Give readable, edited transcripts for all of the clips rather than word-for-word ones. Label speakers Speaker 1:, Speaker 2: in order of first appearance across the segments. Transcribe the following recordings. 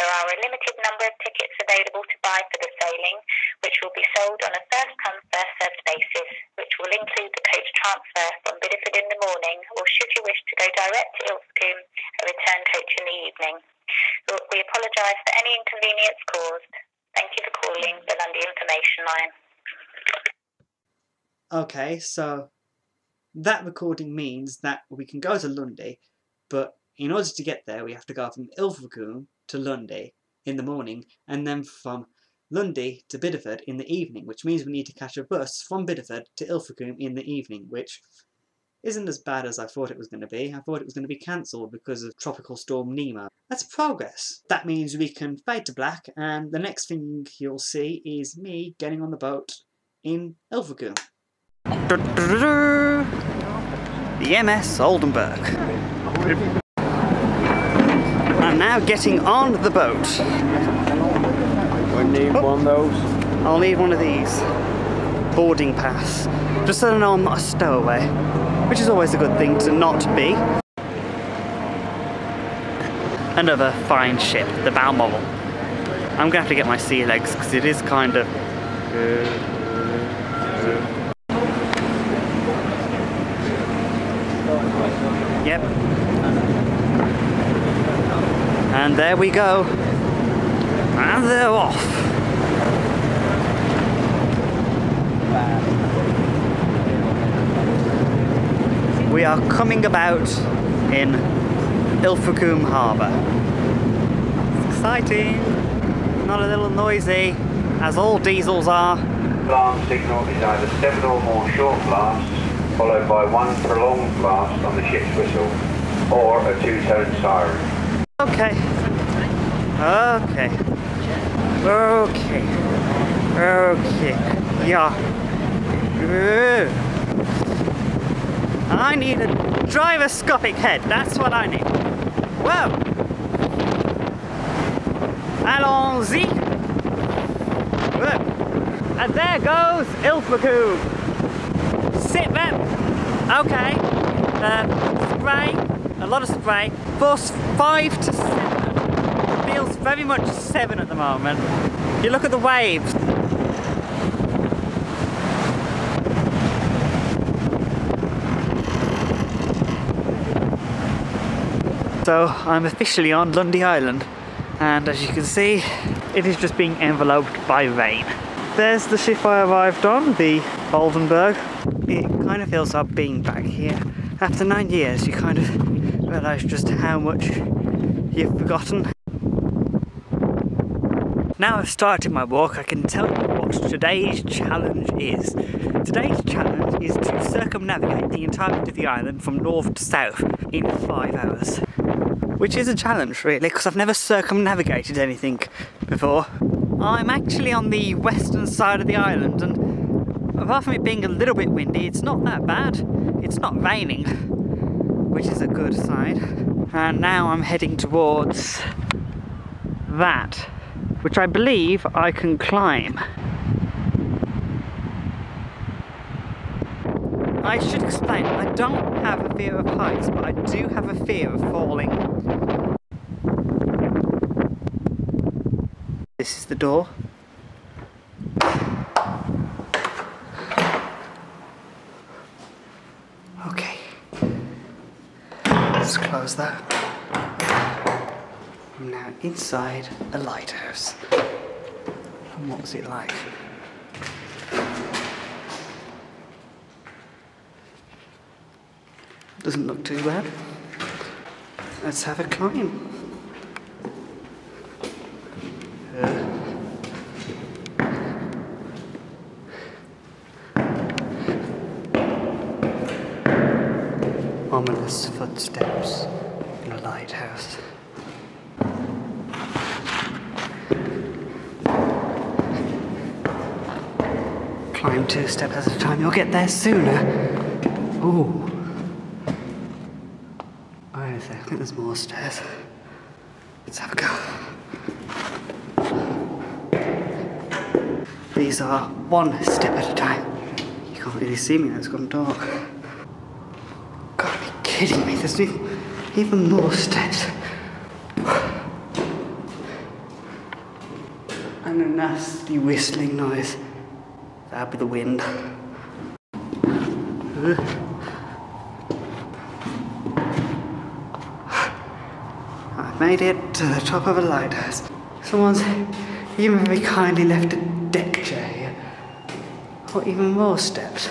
Speaker 1: There are a limited number of tickets available to buy for the sailing, which will be sold on a first-come, first-served basis, which will include the coach transfer from Bideford in the morning, or should you wish to go direct to Ilfracombe, a return coach in the evening. We apologise for any inconvenience caused. Thank you for calling the Lundy information line.
Speaker 2: Okay, so that recording means that we can go to Lundy, but in order to get there we have to go from Ilfracombe to Lundy in the morning, and then from Lundy to Bideford in the evening, which means we need to catch a bus from Bideford to Ilfracombe in the evening, which isn't as bad as I thought it was going to be. I thought it was going to be cancelled because of Tropical Storm Nemo. That's progress. That means we can fade to black, and the next thing you'll see is me getting on the boat in Ilfracombe. The MS Oldenburg. I'm now getting on the boat.
Speaker 3: I need one of those.
Speaker 2: I'll need one of these. Boarding pass. Just so I know I'm not a stowaway, which is always a good thing to not be. Another fine ship, the Balmoral. I'm gonna have to get my sea legs because it is kind of. Yep. And there we go. And they're off. We are coming about in Ilfracombe Harbour. It's exciting. Not a little noisy, as all diesels are.
Speaker 4: Alarm signal is either 7 or more short blasts, followed by 1 prolonged blast on the ship's whistle, or a 2-tone siren.
Speaker 2: Okay. Okay. Okay. Okay. Yeah. I need a gyroscopic head. That's what I need. Whoa. Allons-y. Whoa. And there goes Ilfracombe. Sit back. Okay. Spray. A lot of spray. Force 5 to 7. Feels very much 7 at the moment. You look at the waves. So I'm officially on Lundy Island, and as you can see, it is just being enveloped by rain. There's the ship I arrived on, the Oldenburg. It kind of feels like being back here. After 9 years, you kind of realise just how much you've forgotten. Now I've started my walk, I can tell you what today's challenge is. Today's challenge is to circumnavigate the entirety of the island from north to south in 5 hours. Which is a challenge really, because I've never circumnavigated anything before. I'm actually on the western side of the island, and apart from it being a little bit windy, it's not that bad. It's not raining, which is a good sign. And now I'm heading towards that, which I believe I can climb. I should explain, I don't have a fear of heights, but I do have a fear of falling. This is the door. Okay. Let's close that. I'm now inside a lighthouse. And what was it like? Doesn't look too bad. Let's have a climb. Ominous footsteps in a lighthouse. Climb 2 steps at a time, you'll get there sooner. Ooh. I think there's more stairs. Let's have a go. These are 1 step at a time. You can't really see me now, it's gone dark. Gotta be kidding me, there's even more steps. And a nasty whistling noise. That'd be the wind. I've made it to the top of a lighthouse. Someone's even very kindly left a deck chair here. Or even more steps.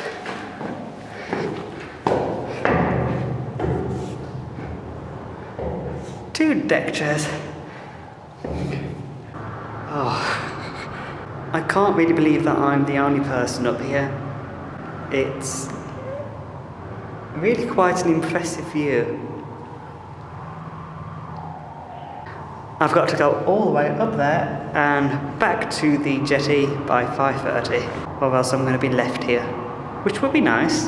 Speaker 2: Two deck chairs. Oh, I can't really believe that I'm the only person up here. It's really quite an impressive view. I've got to go all the way up there and back to the jetty by 5:30, or else I'm going to be left here, which would be nice.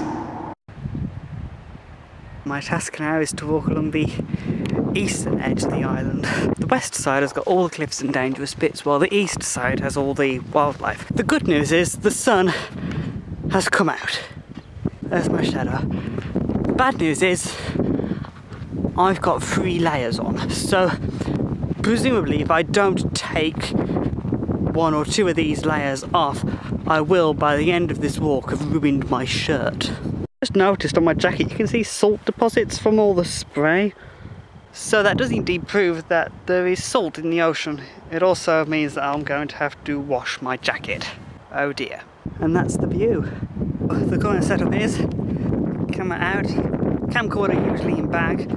Speaker 2: My task now is to walk along the eastern edge of the island. The west side has got all the cliffs and dangerous bits, while the east side has all the wildlife. The good news is the sun has come out. There's my shadow. The bad news is I've got 3 layers on, so presumably if I don't take 1 or 2 of these layers off, I will, by the end of this walk, have ruined my shirt. Just noticed on my jacket you can see salt deposits from all the spray. So that does indeed prove that there is salt in the ocean. It also means that I'm going to have to wash my jacket. Oh dear. And that's the view. The current setup is camera out, camcorder usually in bag,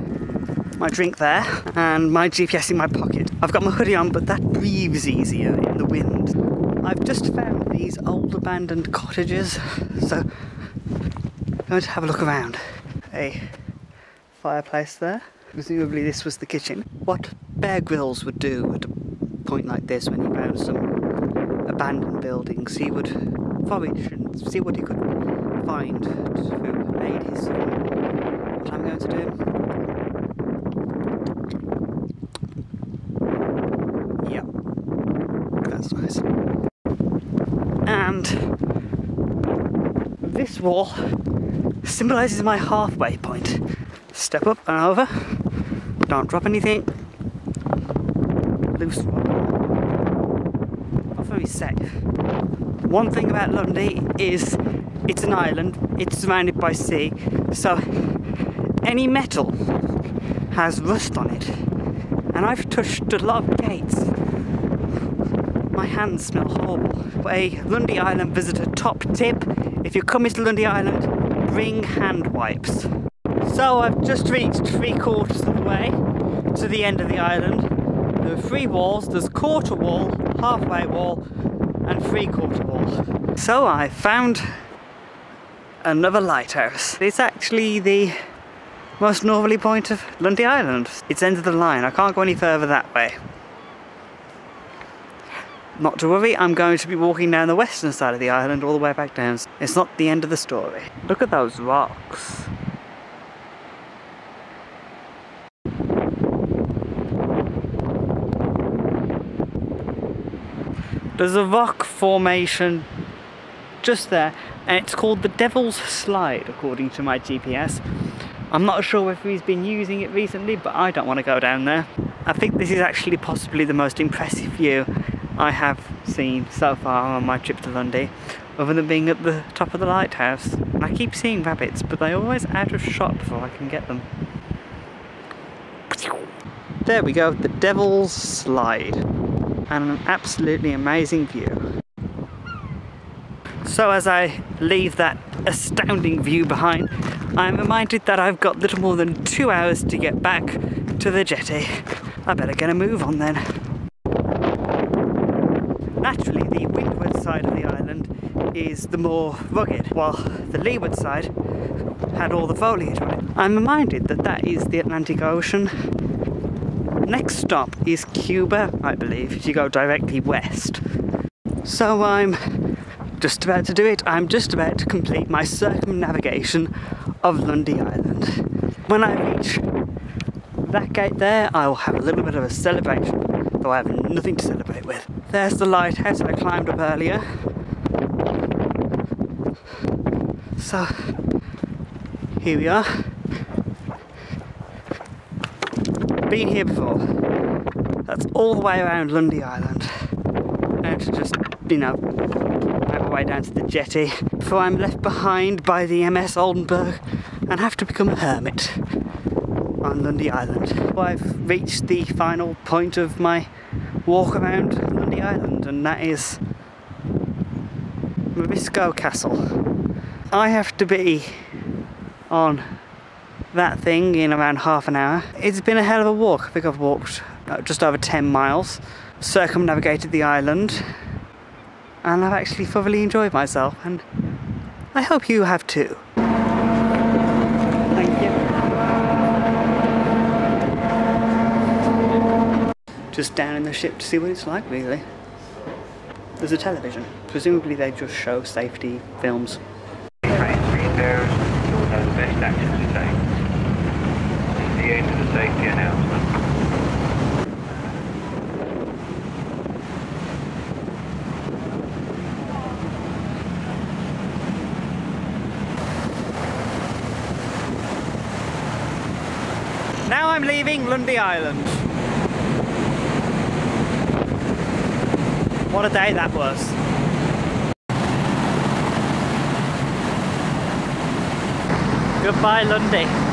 Speaker 2: my drink there, and my GPS in my pocket. I've got my hoodie on, but that breathes easier in the wind. I've just found these old abandoned cottages, so I'm going to have a look around. A fireplace there. Presumably this was the kitchen. What Bear Grylls would do at a point like this when he found some abandoned buildings, he would forage and see what he could find to aid his survival. What I'm going to do. Yep, that's nice. And this wall symbolises my halfway point. Step up and over. Don't drop anything. Loose rock. Not very safe. One thing about Lundy is it's an island, it's surrounded by sea, so any metal has rust on it. And I've touched a lot of gates. My hands smell horrible. A Lundy Island visitor top tip: if you're coming to Lundy Island, bring hand wipes. So I've just reached 3/4 of the way to the end of the island. There are 3 walls. There's quarter wall, halfway wall, and 3/4 wall. So I found another lighthouse. It's actually the most northerly point of Lundy Island. It's end of the line. I can't go any further that way. Not to worry, I'm going to be walking down the western side of the island all the way back down. It's not the end of the story. Look at those rocks. There's a rock formation just there, and it's called the Devil's Slide, according to my GPS. I'm not sure if he's been using it recently, but I don't want to go down there. I think this is actually possibly the most impressive view I have seen so far on my trip to Lundy, other than being at the top of the lighthouse. And I keep seeing rabbits, but they're always out of shot before I can get them. There we go, the Devil's Slide. And an absolutely amazing view. So as I leave that astounding view behind, I'm reminded that I've got little more than 2 hours to get back to the jetty. I better get a move on then. Naturally, the windward side of the island is the more rugged, while the leeward side had all the foliage on it. I'm reminded that that is the Atlantic Ocean. Next stop is Cuba, I believe, if you go directly west. So I'm just about to do it. I'm just about to complete my circumnavigation of Lundy Island. When I reach that gate there, I will have a little bit of a celebration, though I have nothing to celebrate with. There's the lighthouse I climbed up earlier. So, here we are. Been here before. That's all the way around Lundy Island. and to just, you know, make my way down to the jetty before I'm left behind by the MS Oldenburg and have to become a hermit on Lundy Island. Well, I've reached the final point of my walk around Lundy Island, and that is Mabisco Castle. I have to be on that thing in around half an hour. It's been a hell of a walk. I think I've walked just over 10 miles, circumnavigated the island, and I've actually thoroughly enjoyed myself, and I hope you have too. Thank you. Just down in the ship to see what it's like, really. There's a television. Presumably they just show safety films.
Speaker 4: Train repairs, you'll have the best action to take. This is the end of the safety announcement.
Speaker 2: Now I'm leaving Lundy Island. What a day that was. Goodbye, Lundy.